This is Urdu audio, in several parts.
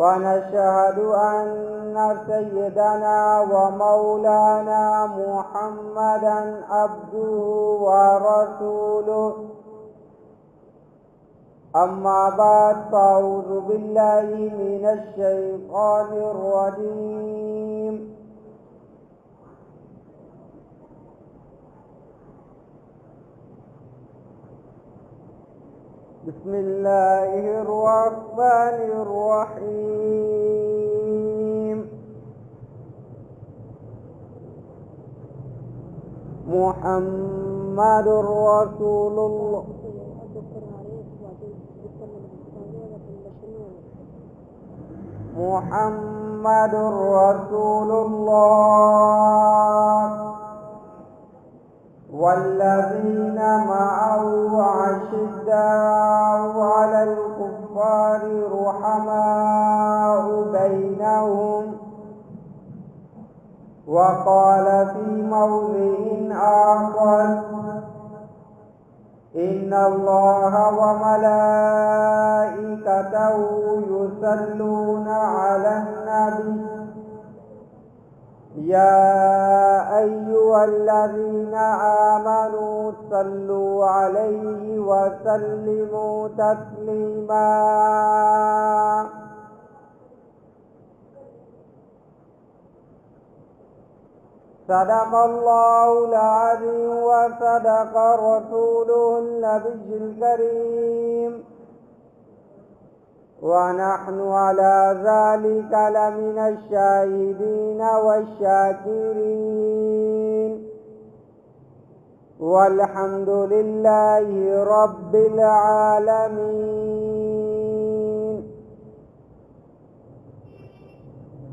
ونشهد أن سيدنا ومولانا محمدا عبده ورسوله. أما بعد فأعوذ بالله من الشيطان الرجيم. بسم الله الرحمن الرحيم. محمد رسول الله محمد رسول الله والذين معه أشداء على الكفار رحماء بينهم. وقال في موضع آخر إن الله وملائكته يصلون على النبي يا أيها الذين آمنوا صلوا عليه وسلموا تسليما. صدق الله العظيم وصدق رسوله النبي الكريم ونحن على ذلك لمن الشاهدين والشاكرين والحمد لله رب العالمين.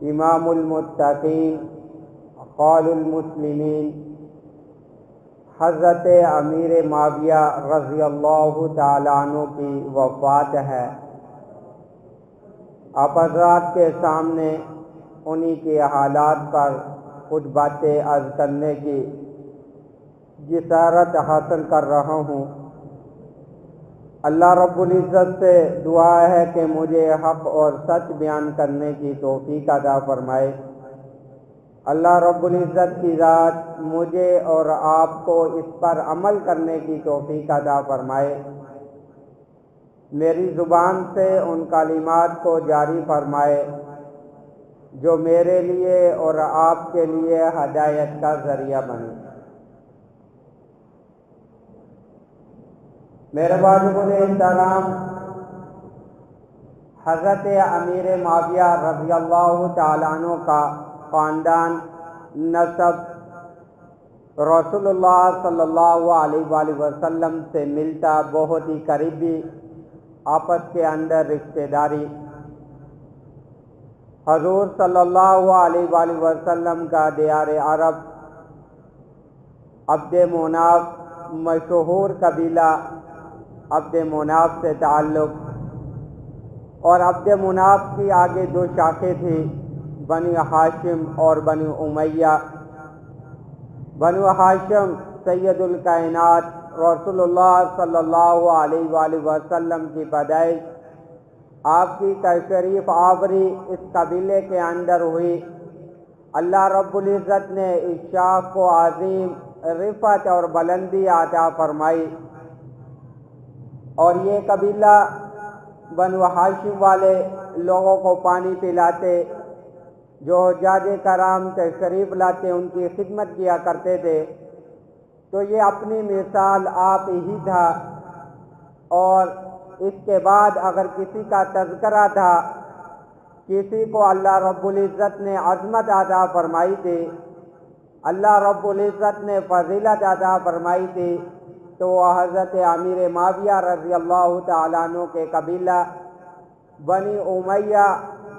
امام المتقین قول المسلمین حضرت امیر معاویہ رضی اللہ تعالیٰ عنہ کی وفات ہے۔ آپ حضرات کے سامنے انہی کے حالات پر کچھ باتیں عرض کرنے کی جسارت حاصل کر رہا ہوں۔ اللہ رب العزت سے دعا ہے کہ مجھے حق اور سچ بیان کرنے کی توفیق عطا فرمائے۔ اللہ رب العزت کی ذات مجھے اور آپ کو اس پر عمل کرنے کی توفیق عطا فرمائے۔ میری زبان سے ان کلمات کو جاری فرمائے جو میرے لیے اور آپ کے لیے ہدایت کا ذریعہ بنے۔ میرے واجبان احترام، حضرت امیر معاویہ رضی اللہ تعالیٰ عنہ کا خاندان نسب رسول اللہ صلی اللہ علیہ وآلہ وسلم سے ملتا بہت ہی قریبی آپس کے اندر رشتہ داری۔ حضور صلی اللہ علیہ وآلہ وسلم کا دیار عرب عبد مناف مشہور قبیلہ عبد مناف سے تعلق، اور عبد مناف کی آگے دو شاخیں تھیں، بنی ہاشم اور بنی امیہ۔ بنی ہاشم سید الکائنات رسول اللہ صلی اللہ علیہ وآلہ وسلم کی پیدائش، آپ کی تشریف آوری اس قبیلے کے اندر ہوئی۔ اللہ رب العزت نے اس شاخ کو عظیم رفعت اور بلندی عطا فرمائی، اور یہ قبیلہ بنو ہاشم والے لوگوں کو پانی پلاتے، جو حجاج کرام تشریف لاتے ان کی خدمت کیا کرتے تھے۔ تو یہ اپنی مثال آپ ہی تھا، اور اس کے بعد اگر کسی کا تذکرہ تھا، کسی کو اللہ رب العزت نے عظمت عطا فرمائی تھی، اللہ رب العزت نے فضیلت عطا فرمائی تھی، تو وہ حضرت امیر معاویہ رضی اللہ تعالیٰ عنہ کے قبیلہ بنی امیہ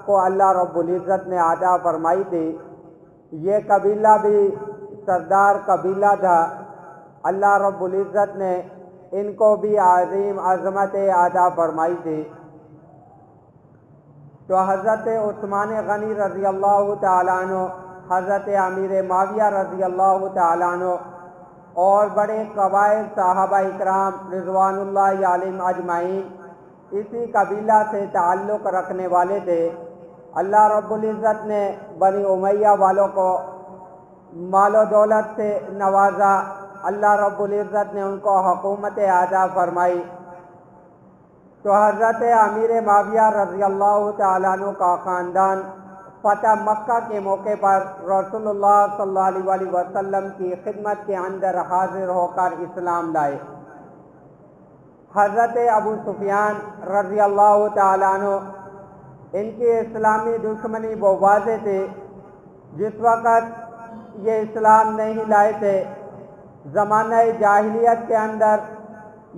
کو اللہ رب العزت نے عطا فرمائی تھی۔ یہ قبیلہ بھی سردار قبیلہ تھا، اللہ رب العزت نے ان کو بھی عظیم عظمت عطا فرمائی تھی۔ تو حضرت عثمان غنی رضی اللہ تعالیٰ عنہ، حضرت امیر معاویہ رضی اللہ تعالیٰ عنہ اور بڑے قبائل صحابہ اکرام رضوان اللہ علیہم اجمعین اسی قبیلہ سے تعلق رکھنے والے تھے۔ اللہ رب العزت نے بنی امیہ والوں کو مال و دولت سے نوازا، اللہ رب العزت نے ان کو حکومت عطا فرمائی۔ تو حضرت امیر معاویہ رضی اللہ تعالیٰ عنہ کا خاندان فتح مکہ کے موقع پر رسول اللہ صلی اللہ علیہ وآلہ وسلم کی خدمت کے اندر حاضر ہو کر اسلام لائے۔ حضرت ابو سفیان رضی اللہ تعالیٰ عنہ، ان کی اسلامی دشمنی وہ واضح تھی۔ جس وقت یہ اسلام نہیں لائے تھے، زمانہ جاہلیت کے اندر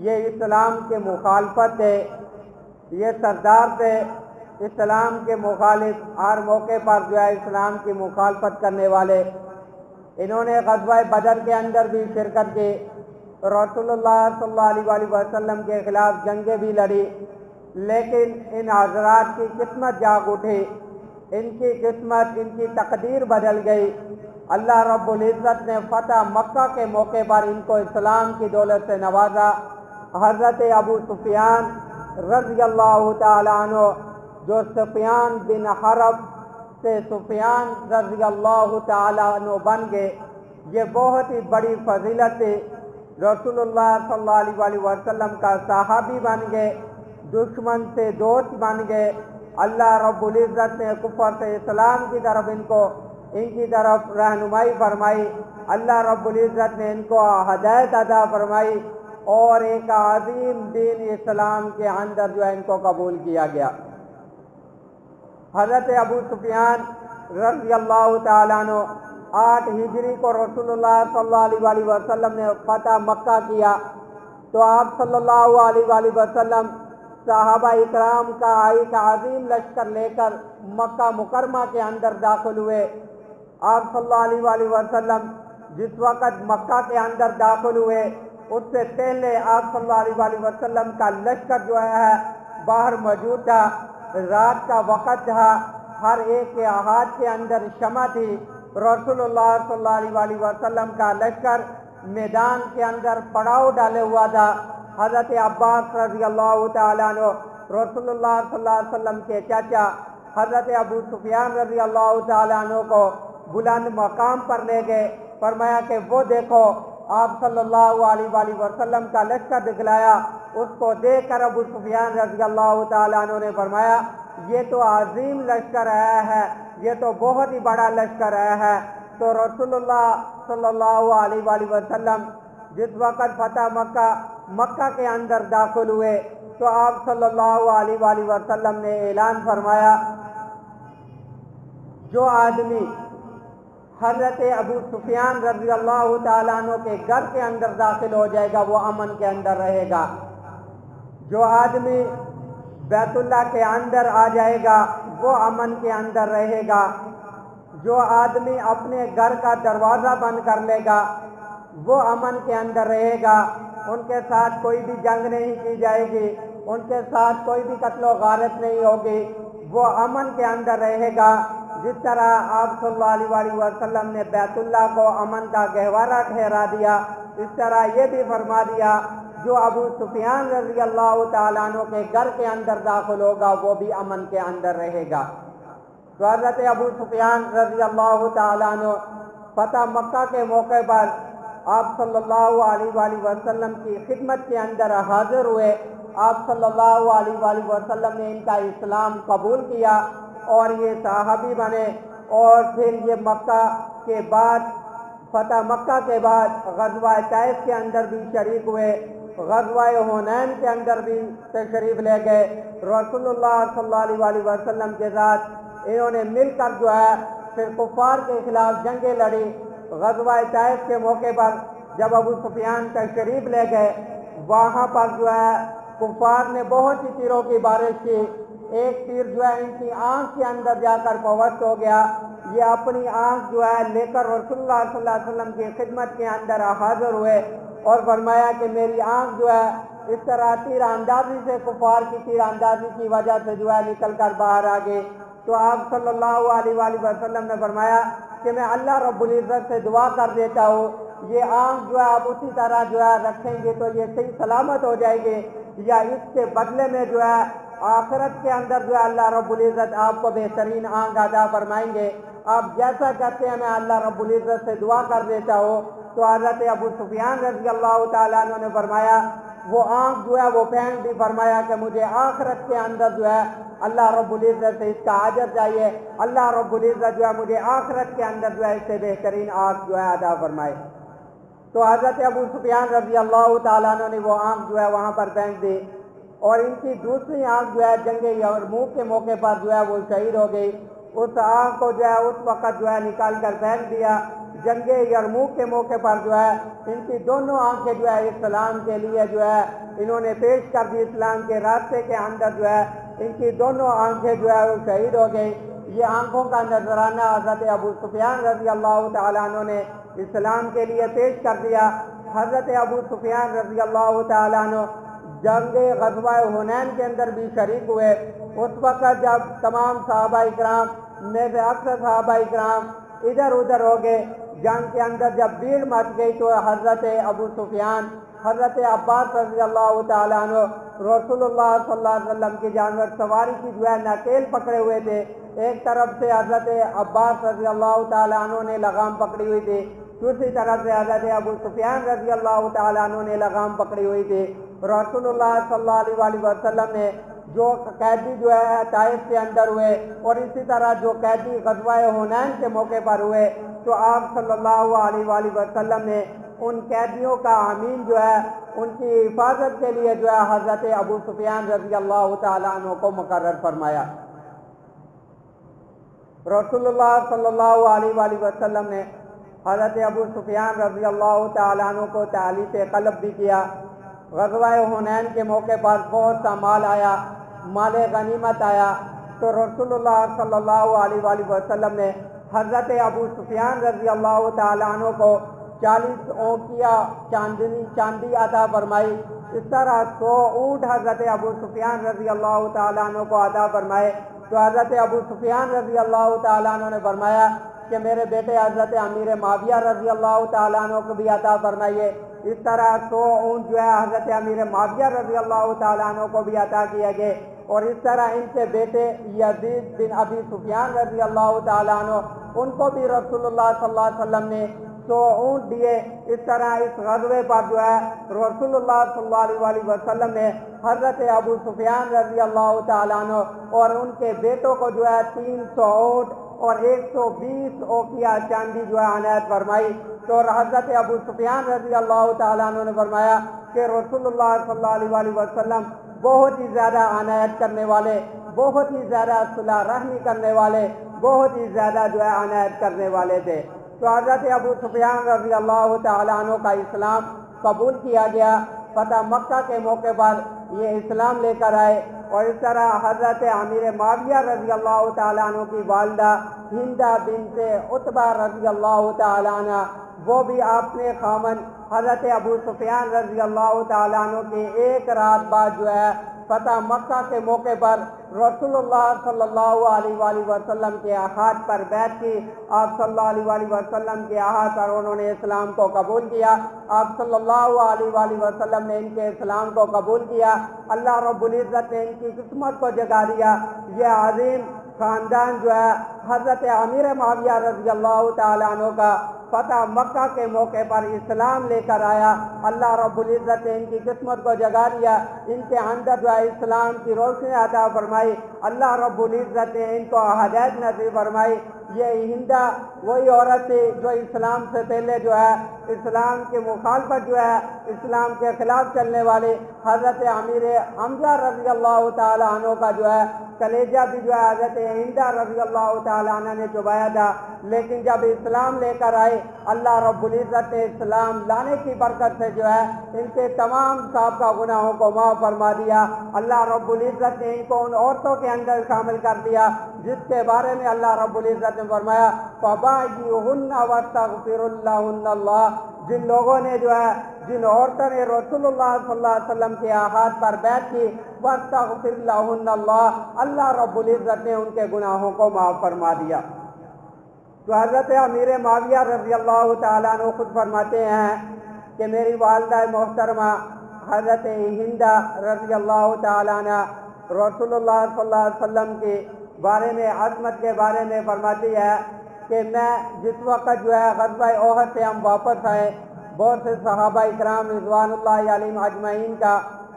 یہ اسلام کے مخالفت تھے، یہ سردار تھے اسلام کے مخالف، ہر موقع پر جو ہے اسلام کی مخالفت کرنے والے۔ انہوں نے غزوہ بدر کے اندر بھی شرکت کی، رسول اللہ صلی اللہ علیہ وآلہ وسلم کے خلاف جنگیں بھی لڑی، لیکن ان حضرات کی قسمت جاگ اٹھی، ان کی قسمت، ان کی تقدیر بدل گئی۔ اللہ رب العزت نے فتح مکہ کے موقع پر ان کو اسلام کی دولت سے نوازا۔ حضرت ابو سفیان رضی اللہ تعالیٰ عنہ، جو سفیان بن حرب سے سفیان رضی اللہ تعالیٰ عنہ بن گئے، یہ بہت ہی بڑی فضیلت تھی۔ رسول اللہ صلی اللہ علیہ وآلہ وسلم کا صحابی بن گئے، دشمن سے دوست بن گئے۔ اللہ رب العزت نے کفر سے اسلام کی طرف ان کی طرف رہنمائی فرمائی، اللہ رب العزت نے ان کو ہدایت عطا فرمائی، اور ایک عظیم دین اسلام کے اندر جو ہے ان کو قبول کیا گیا۔ حضرت ابو سفیان رضی اللہ تعالیٰ عنہ 8 ہجری کو رسول اللہ صلی اللہ علیہ وآلہ وسلم نے فتح مکہ کیا، تو آپ صلی اللہ علیہ وآلہ وسلم صحابہ اکرام کا ایک عظیم لشکر لے کر مکہ مکرمہ کے اندر داخل ہوئے۔ آپ صلی اللہ علیہ وآلہ وسلم جس وقت مکہ کے اندر داخل ہوئے اس سے پہلے آپ صلی اللہ علیہ وآلہ وسلم کا لشکر جو ہے باہر موجود تھا۔ رات کا وقت تھا، ہر ایک کے ہاتھ کے اندر شمع تھی۔ رسول اللہ صلی اللہ علیہ وآلہ وسلم کا لشکر میدان کے اندر پڑاؤ ڈالے ہوا تھا۔ حضرت عباس رضی اللہ تعالیٰ عنہ رسول اللہ صلی اللہ علیہ وسلم کے چاچا حضرت ابو سفیان رضی اللہ تعالیٰ عنہ کو بلند مقام پر لے گئے، فرمایا کہ وہ دیکھو آپ صلی اللہ علیہ وآلہ وسلم کا لشکر دکھلایا۔ اس کو دیکھ کر ابو سفیان رضی اللہ تعالیٰ عنہ نے فرمایا یہ تو عظیم لشکر آیا ہے، یہ تو بہت ہی بڑا لشکر آیا ہے۔ تو رسول اللہ صلی اللہ علیہ وآلہ وسلم جس وقت فتح مکہ کے اندر داخل ہوئے تو آپ صلی اللہ علیہ وآلہ وسلم نے اعلان فرمایا جو آدمی حضرت ابو سفیان رضی اللہ تعالیٰ عنہ کے گھر کے اندر داخل ہو جائے گا وہ امن کے اندر رہے گا، جو آدمی بیت اللہ کے اندر آ جائے گا وہ امن کے اندر رہے گا، جو آدمی اپنے گھر کا دروازہ بند کر لے گا وہ امن کے اندر رہے گا، ان کے ساتھ کوئی بھی جنگ نہیں کی جائے گی، ان کے ساتھ کوئی بھی قتل و غارت نہیں ہوگی، وہ امن کے اندر رہے گا۔ جس طرح آپ صلی اللہ علیہ وآلہ وسلم نے بیت اللہ کو امن کا گہوارہ ٹھہرا دیا، اس طرح یہ بھی فرما دیا جو ابو سفیان رضی اللہ تعالیٰ عنہ کے گھر کے اندر داخل ہوگا وہ بھی امن کے اندر رہے گا۔ تو حضرت ابو سفیان رضی اللہ تعالیٰ عنہ فتح مکہ کے موقع پر آپ صلی اللہ علیہ وآلہ وسلم کی خدمت کے اندر حاضر ہوئے۔ آپ صلی اللہ علیہ وآلہ وسلم نے ان کا اسلام قبول کیا اور یہ صحابی بنے، اور پھر یہ مکہ کے بعد فتح مکہ کے بعد غزوہ طائف کے اندر بھی شریک ہوئے، غزوہ حنین کے اندر بھی تشریف لے گئے۔ رسول اللہ صلی اللہ علیہ وآلہ وسلم کے ساتھ انہوں نے مل کر جو ہے پھر کفار کے خلاف جنگیں لڑی۔ غزوہ طائف کے موقع پر جب ابو سفیان تشریف لے گئے وہاں پر جو ہے کفار نے بہت سی تیروں کی بارش کی، ایک تیر جو ہے ان کی آنکھ کے اندر جا کر پوست ہو گیا، یہ اپنی آنکھ جو ہے لے کر رسول اللہ صلی اللہ علیہ وسلم کی خدمت کے اندر حاضر ہوئے اور فرمایا کہ میری آنکھ جو ہے اس طرح تیر اندازی سے کفار کی تیر اندازی کی وجہ سے جو ہے نکل کر باہر آ گئی۔ تو آپ صلی اللہ علیہ وآلہ وسلم نے فرمایا کہ میں اللہ رب العزت سے دعا کر دیتا ہوں یہ آنکھ جو ہے آپ اسی طرح جو ہے رکھیں گے تو یہ صحیح سلامت ہو جائے گی، یا اس کے بدلے میں جو ہے آخرت کے اندر جو ہے اللہ رب العزت آپ کو بہترین آنکھ عطا فرمائیں گے، آپ جیسا کہتے ہیں میں اللہ رب العزت سے دعا کر دیتا ہوں۔ تو حضرت ابو سفیان رضی اللہ تعالیٰ عنہ نے فرمایا وہ آنکھ جو ہے وہ پھینک دی، فرمایا کہ مجھے آخرت کے اندر جو ہے اللہ رب العزت سے اس کا اجر چاہیے، اللہ رب العزت جو ہے مجھے آخرت کے اندر جو ہے اس سے بہترین آنکھ جو ہے عطا فرمائے۔ تو حضرت ابو سفیان رضی اللہ تعالیٰ عنہ نے وہ آنکھ جو ہے وہاں پر پھینک دی، اور ان کی دوسری آنکھ جو ہے جنگ یرموک کے موقع پر جو ہے وہ شہید ہو گئی۔ اس آنکھ کو جو ہے اس وقت جو ہے نکال کر پھینک دیا۔ جنگ یرموک کے موقع پر جو ہے ان کی دونوں آنکھیں جو ہے اسلام کے لیے جو ہے انہوں نے پیش کر دی، اسلام کے راستے کے اندر جو ہے ان کی دونوں آنکھیں جو ہے وہ شہید ہو گئی۔ یہ آنکھوں کا نذرانہ حضرت ابو سفیان رضی اللہ تعالیٰ عنہ نے اسلام کے لیے پیش کر دیا۔ حضرت ابو سفیان رضی اللہ تعالیٰ عنہ جنگ غزوہ حنین کے اندر بھی شریک ہوئے۔ اس وقت جب تمام صحابہ اکرام میں سے اکثر صحابہ اکرام ادھر ادھر ہو گئے، جنگ کے اندر جب بھیڑ مچ گئی تو حضرت ابو سفیان حضرت عباس رضی اللہ تعالیٰ عنہ رسول اللہ صلی اللہ علیہ وسلم کی جانور سواری کی جو ہے ناکیل پکڑے ہوئے تھے، ایک طرف سے حضرت عباس رضی اللہ تعالیٰ عنہ نے لگام پکڑی ہوئی تھی، دوسری طرف سے حضرت ابو سفیان رضی اللہ تعالیٰ عنہ نے لگام پکڑی ہوئی تھی۔ رسول اللہ صلی اللہ علیہ وآلہ وسلم نے جو قیدی جو ہے طائف کے اندر ہوئے اور اسی طرح جو قیدی غزوہ حنین کے موقع پر ہوئے تو آپ صلی اللہ علیہ وآلہ وسلم نے ان قیدیوں کا امین جو ہے ان کی حفاظت کے لیے جو ہے حضرت ابو سفیان رضی اللہ تعالیٰ عنہ کو مقرر فرمایا۔ رسول اللہ صلی اللہ علیہ وآلہ وسلم نے حضرت ابو سفیان رضی اللہ تعالیٰ عنہ کو تعلیف قلب بھی کیا، غزوہ حنین کے موقع پر بہت سا مال آیا، مال غنیمت آیا، تو رسول اللہ صلی اللہ علیہ وآلہ وسلم نے حضرت ابو سفیان رضی اللہ تعالیٰ عنہ کو 40 اونقیہ چاندی عطا فرمائی۔ اس طرح 100 اونٹ حضرت ابو سفیان رضی اللہ تعالیٰ عنہ کو عطا فرمائے۔ تو حضرت ابو سفیان رضی اللہ تعالیٰ عنہ نے فرمایا کہ میرے بیٹے حضرت امیر معاویہ رضی اللہ تعالیٰ عنہ کو بھی عطا فرمائیے۔ اس طرح 100 اونٹ جو ہے حضرت امیر معاویہ رضی اللہ تعالیٰ عنہ کو بھی عطا کیے گئے، اور اس طرح ان کے بیٹے یزید بن ابی سفیان رضی اللہ تعالیٰ عنہ ان کو بھی رسول اللہ صلی اللہ علیہ وسلم نے 100 اونٹ دیے۔ اس طرح اس غزوے پر جو ہے رسول اللہ صلی اللہ علیہ وسلم نے حضرت ابو سفیان رضی اللہ تعالیٰ عنہ اور ان کے بیٹوں کو جو ہے 300 اونٹ اور 120 اوقیہ چاندی جو ہے عنایت فرمائی۔ تو حضرت ابو سفیان رضی اللہ تعالیٰ عنہ نے فرمایا کہ رسول اللہ صلی اللہ علیہ وسلم بہت ہی زیادہ عنایت کرنے والے، بہت ہی زیادہ صلح رحمی کرنے والے، بہت ہی زیادہ جو ہے عنایت کرنے والے تھے۔ تو حضرت ابو سفیان رضی اللہ تعالیٰ عنہ کا اسلام قبول کیا گیا۔ فتح مکہ کے موقع پر یہ اسلام لے کر آئے، اور اس طرح حضرت امیر معاویہ رضی اللہ تعالیٰ عنہ کی والدہ ہندہ بنت عتبہ رضی اللہ تعالیٰ عنہ، وہ بھی اپنے خامن حضرت ابو سفیان رضی اللہ تعالیٰ عنہ کے ایک رات بعد جو ہے فتح مکہ کے موقع پر رسول اللہ صلی اللہ علیہ وآلہ وسلم کے ہاتھ پر بیعت کی۔ آپ صلی اللہ علیہ وآلہ وسلم کے ہاتھ پر انہوں نے اسلام کو قبول کیا۔ آپ صلی اللہ علیہ وآلہ وسلم نے ان کے اسلام کو قبول کیا۔ اللہ رب العزت نے ان کی قسمت کو جگا دیا۔ یہ عظیم خاندان جو ہے حضرت امیر معاویہ رضی اللہ تعالیٰ عنہ کا فتح مکہ کے موقع پر اسلام لے کر آیا۔ اللہ رب العزت نے ان کی قسمت کو جگا دیا، ان کے اندر جو ہے اسلام کی روشنی عطا فرمائی۔ اللہ رب العزت نے ان کو ہدایت نصیب فرمائی۔ یہ ہندہ وہی عورت تھی جو اسلام سے پہلے جو ہے اسلام کے مخالفت جو ہے اسلام کے خلاف چلنے والے حضرت امیر حمزہ رضی اللہ تعالیٰ عنہ کا جو ہے کلیجہ بھی جو ہے حضرت ہندہ رضی اللہ تعالیٰ عنہ نے چبایا تھا، لیکن جب اسلام لے کر آئے اللہ رب العزت نے اسلام لانے کی برکت سے جو ہے ان کے تمام سابقہ گناہوں کو معاف فرما دیا۔ اللہ رب العزت نے ان کو ان عورتوں کے اندر شامل کر دیا جس کے بارے میں اللہ رب العزت نے فرمایا فَبَاعِدُوهُنَّ وَاسْتَغْفِرُوا لَهُنَّ اللَّهُ، جن لوگوں نے جو ہے جن عورتوں نے رسول اللہ صلی اللہ علیہ وسلم کے ہاتھ پر بیعت کی وَاسْتَغْفِرْ لَهُنَّ اللَّهُ، اللہ رب العزت نے ان کے گناہوں کو معاف فرما دیا۔ تو حضرت امیر معاویہ رضی اللہ تعالیٰ عنہ خود فرماتے ہیں کہ میری والدہ محترمہ حضرت ہندہ رضی اللہ تعالیٰ عنہ رسول اللہ صلی اللہ علیہ وسلم کے بارے میں عظمت کے بارے میں فرماتی ہے کہ میں جس وقت جو ہے غزوہ احد سے ہم واپس آئے، بہت سے صحابہ اکرام رضوان اللہ علیہم اجمعین کا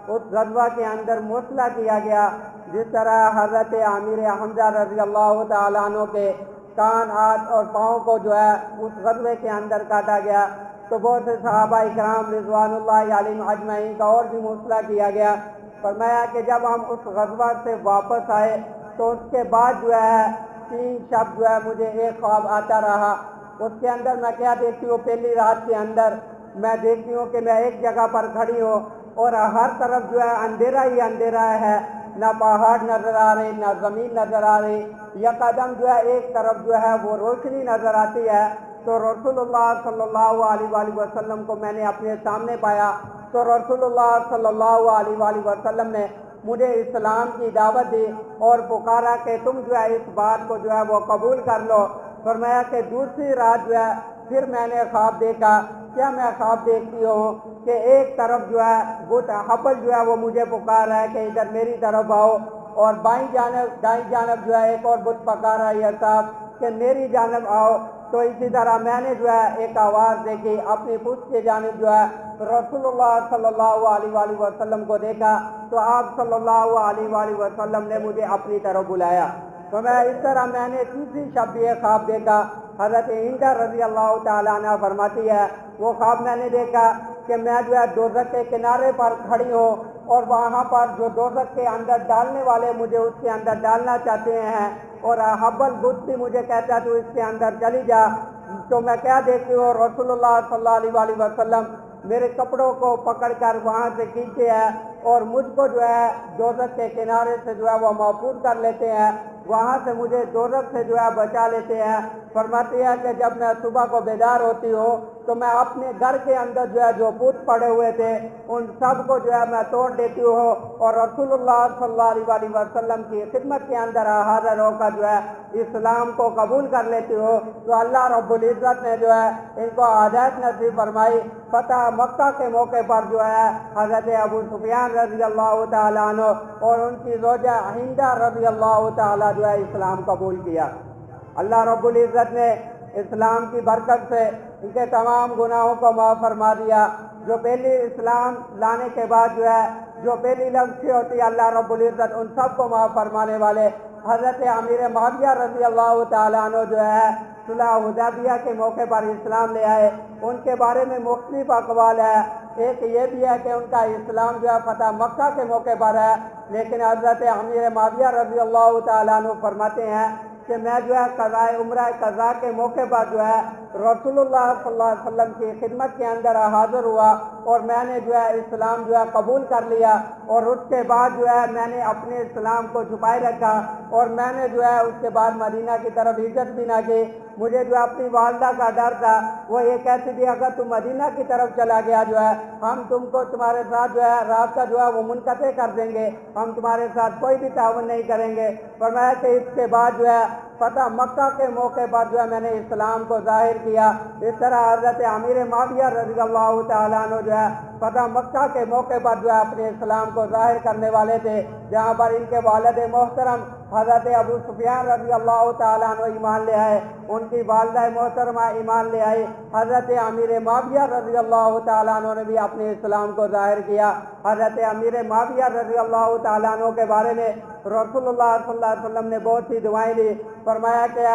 اس غزوہ کے اندر مسلح کیا گیا، جس طرح حضرت امیر حمزہ رضی اللہ تعالیٰ عنہ کے کان، ہاتھ اور پاؤں کو جو ہے اس غزوے کے اندر کاٹا گیا۔ تو بہت سے صحابہ اکرام رضوان اللہ علیہم اجمعین کا اور بھی مسلح کیا گیا۔ فرمایا کہ جب ہم اس غزوہ سے واپس آئے تو اس کے بعد جو ہے 3 شب جو ہے مجھے ایک خواب آتا رہا۔ اس کے اندر میں کیا دیکھتی ہوں، پہلی رات کے اندر میں دیکھتی ہوں کہ میں ایک جگہ پر کھڑی ہوں اور ہر طرف جو ہے اندھیرا ہی اندھیرا ہے، نہ پہاڑ نظر آ رہے نہ زمین نظر آ رہی، یا قدم جو ہے ایک طرف جو ہے وہ روشنی نظر آتی ہے۔ تو رسول اللہ صلی اللہ علیہ وآلہ وسلم کو میں نے اپنے سامنے پایا، تو رسول اللہ صلی اللہ علیہ وآلہ وسلم نے مجھے اسلام کی دعوت دی اور پکارا کہ تم جو ہے اس بات کو جو ہے وہ قبول کر لو۔ فرمایا کہ دوسری رات جو ہے پھر میں نے خواب دیکھا۔ کیا میں خواب دیکھتی ہوں کہ ایک طرف جو ہے بت حبل جو ہے وہ مجھے پکار رہا ہے کہ ادھر میری طرف آؤ، اور دائیں جانب جو ہے ایک اور بت پکار رہا ہے صاحب کہ میری جانب آؤ۔ تو اسی طرح میں نے جو ہے ایک آواز دیکھی، اپنی پشت کی جانب جو ہے رسول اللہ صلی اللہ علیہ وآلہ وسلم کو دیکھا، تو آپ صلی اللہ علیہ وآلہ وسلم نے مجھے اپنی طرف بلایا۔ تو میں اس طرح میں نے تیسری شب یہ خواب دیکھا۔ حضرت ہندہ رضی اللہ تعالیٰ عنہ فرماتی ہے وہ خواب میں نے دیکھا کہ میں جو ہے دوزخ کے کنارے پر کھڑی ہوں، اور وہاں پر جو دوزخ کے اندر ڈالنے والے مجھے اس کے اندر ڈالنا چاہتے ہیں، اور حبل بت بھی مجھے کہتا تو اس کے اندر چلی جا۔ تو میں کیا دیکھتی ہوں، رسول اللہ صلی اللہ علیہ وسلم میرے کپڑوں کو پکڑ کر وہاں سے کھینچتے ہیں اور مجھ کو جو ہے دوزخ کے کنارے سے جو ہے وہ محفوظ کر لیتے ہیں، وہاں سے مجھے دوزخ سے جو ہے بچا لیتے ہیں۔ فرماتے ہیں کہ جب میں صبح کو بیدار ہوتی ہوں تو میں اپنے گھر کے اندر جو ہے جو بت پڑے ہوئے تھے ان سب کو جو ہے میں توڑ دیتی ہوں اور رسول اللہ صلی اللہ علیہ وسلم کی خدمت کے اندر حاضر ہو کر جو ہے اسلام کو قبول کر لیتی ہوں۔ تو اللہ رب العزت نے جو ہے ان کو ہدایت نصیب فرمائی۔ فتح مکہ کے موقع پر جو ہے حضرت ابو سفیان رضی اللہ تعالیٰ عنہ اور ان کی زوجہ ہندہ رضی اللہ تعالیٰ جو ہے اسلام قبول کیا۔ اللہ رب العزت نے اسلام کی برکت سے ان کے تمام گناہوں کو معاف فرما دیا۔ جو پہلی اسلام لانے کے بعد جو ہے جو پہلی لفظ ہوتی ہے اللہ رب العزت ان سب کو معاف فرمانے والے حضرت امیر معاویہ رضی اللہ تعالیٰ عنہ جو ہے صلح حدیبیہ کے موقع پر اسلام لے آئے۔ ان کے بارے میں مختلف اقوال ہے، ایک یہ بھی ہے کہ ان کا اسلام جو ہے فتح مکہ کے موقع پر ہے، لیکن حضرت امیر معاویہ رضی اللہ تعالیٰ عنہ فرماتے ہیں کہ میں جو ہے قضاء عمرہ قضاء کے موقع پر جو ہے رسول اللہ صلی اللہ علیہ وسلم کی خدمت کے اندر حاضر ہوا اور میں نے جو ہے اسلام جو ہے قبول کر لیا، اور اس کے بعد جو ہے میں نے اپنے اسلام کو چھپائے رکھا اور میں نے جو ہے اس کے بعد مدینہ کی طرف ہجرت بھی نہ کی۔ مجھے جو اپنی والدہ کا ڈر تھا، وہ یہ کہتی تھی اگر تم مدینہ کی طرف چلا گیا جو ہے ہم تم کو تمہارے ساتھ جو ہے رابطہ جو ہے وہ منقطع کر دیں گے، ہم تمہارے ساتھ کوئی بھی تعاون نہیں کریں گے۔ فرمایا کہ اس کے بعد جو ہے فتح مکہ کے موقع پر جو ہے میں نے اسلام کو ظاہر کیا۔ اس طرح حضرت امیر معاویہ رضی اللہ تعالیٰ عنہ جو ہے فتح مکہ کے موقع پر جو ہے اپنے اسلام کو ظاہر کرنے والے تھے، جہاں پر ان کے والد محترم حضرت ابو سفیان رضی اللہ تعالیٰ عنہ ایمان لے آئے، ان کی والدہ محترمہ ایمان لے آئی، حضرت امیر معاویہ رضی اللہ تعالیٰ عنہ نے بھی اپنے اسلام کو ظاہر کیا۔ حضرت امیر معاویہ رضی اللہ تعالیٰ عنہ کے بارے میں رسول اللہ صلی اللہ علیہ وسلم نے بہت سی دعائیں دی۔ فرمایا کہ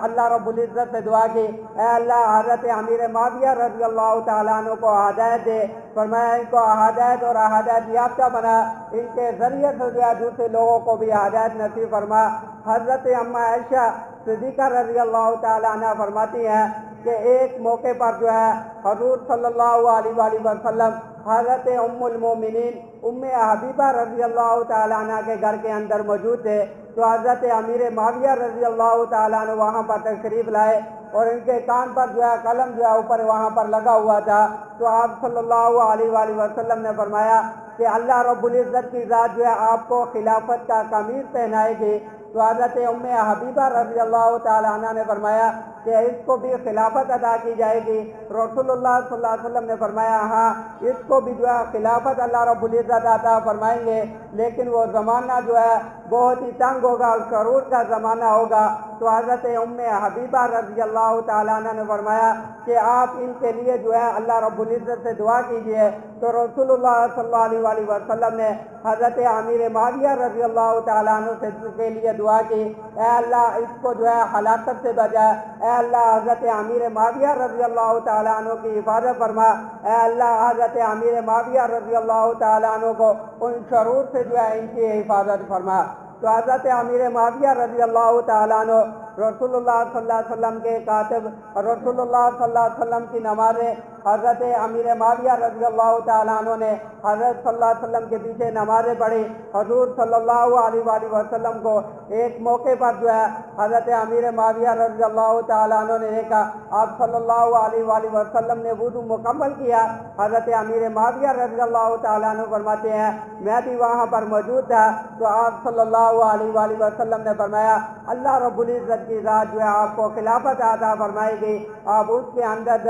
اللہ رب العزت سے دعا کی اے اللہ حضرت امیر معاویہ رضی اللہ تعالیٰ عنہ کو ہدایت دے، فرمایا ان کو ہدایت اور ہدایت یافتہ بنا، ان کے ذریعے سے جو ہے دوسرے لوگوں کو بھی ہدایت نصیب فرما۔ حضرت اماں عائشہ صدیقہ رضی اللہ تعالیٰ عنہ فرماتی ہیں کہ ایک موقع پر جو ہے حضور صلی اللہ علیہ وسلم حضرت ام المومنین ام حبیبہ رضی اللہ تعالیٰ عنہ کے گھر کے اندر موجود تھے، تو حضرت امیر معاویہ رضی اللہ تعالیٰ عنہ وہاں پر تشریف لائے اور ان کے کان پر جو ہے قلم جو ہے اوپر وہاں پر لگا ہوا تھا، تو آپ صلی اللہ علیہ وسلم نے فرمایا کہ اللہ رب العزت کی ذات جو ہے آپ کو خلافت کا قمیص پہنائے گی۔ تو حضرت ام حبیبہ رضی اللہ تعالیٰ عنہ نے فرمایا کہ اس کو بھی خلافت عطا کی جائے گی۔ رسول اللہ صلی اللہ علیہ وسلم نے فرمایا ہاں اس کو بھی جو ہے خلافت اللہ رب العزت عطا فرمائیں گے، لیکن وہ زمانہ جو ہے بہت ہی تنگ ہوگا، شرور کا زمانہ ہوگا۔ تو حضرت ام حبیبہ رضی اللہ تعالیٰ عنہ نے فرمایا کہ آپ ان کے لیے جو ہے اللہ رب العزت سے دعا کیجئے۔ تو رسول اللہ صلی اللہ علیہ وسلم نے حضرت امیر معاویہ رضی اللہ تعالیٰ عنہ سے کے لیے دعا کی اے اللہ اس کو جو ہے ہلاکت سے بچا، اے اللہ حضرت امیر معاویہ رضی اللہ تعالیٰ عنہ کی حفاظت فرما، اے اللہ حضرت امیر معاویہ رضی اللہ تعالیٰ عنہ کو ان شرور سے جو ہے ان کی حفاظت فرما۔ تو حضرت امیر معاویہ رضی اللہ تعالیٰ عنہ رسول اللہ صلی اللہ علیہ وسلم کے کاتب، رسول اللہ صلی اللہ علیہ وسلم کی نمازیں حضرت امیر معاویہ رضی اللہ تعالیٰ عنہ نے حضرت صلی اللہ علیہ وسلم کے پیچھے نمازیں پڑھی۔ حضور صلی اللہ علیہ وسلم کو ایک موقع پر جو ہے حضرت امیر معاویہ رضی اللہ تعالیٰ عنہ نے دیکھا، آپ صلی اللہ علیہ وسلم نے وضو مکمل کیا۔ حضرت امیر معاویہ رضی اللہ تعالیٰ عنہ فرماتے ہیں میں بھی وہاں پر موجود تھا، تو آپ صلی اللہ علیہ وسلم نے فرمایا اللہ رب العزت کی ذات جو ہے آپ کو خلافت عطا فرمائے گی، آپ اس کے اندر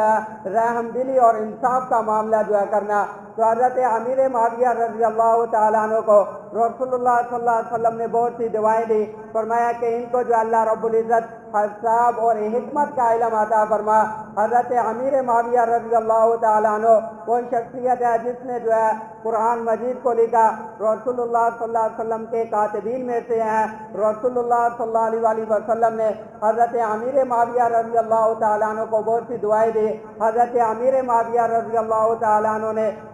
رحم دلی اور انصاف کا معاملہ جو ہے کرنا۔ تو حضرت امیر معاویہ رضی اللہ تعالیٰ عنہ کو رسول اللہ صلی اللہ علیہ وسلم نے بہت سی دعائیں دی، فرمایا کہ ان کو جو اللہ رب العزت حساب اور حکمت کا علم عطا فرما۔ حضرت امیر معاویہ رضی اللہ تعالیٰ عنہ وہ شخصیت ہے جس نے جو ہے قرآن مجید کو لکھا، رسول اللہ صلی اللہ علیہ وسلم کے کاتبین میں سے ہیں۔ رسول اللہ صلی اللہ علیہ وسلم نے حضرت امیر معاویہ رضی اللہ تعالیٰ عنہ کو بہت سی دعائیں دی۔ حضرت امیر معاویہ رضی اللہ تعالیٰ عنہ نے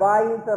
22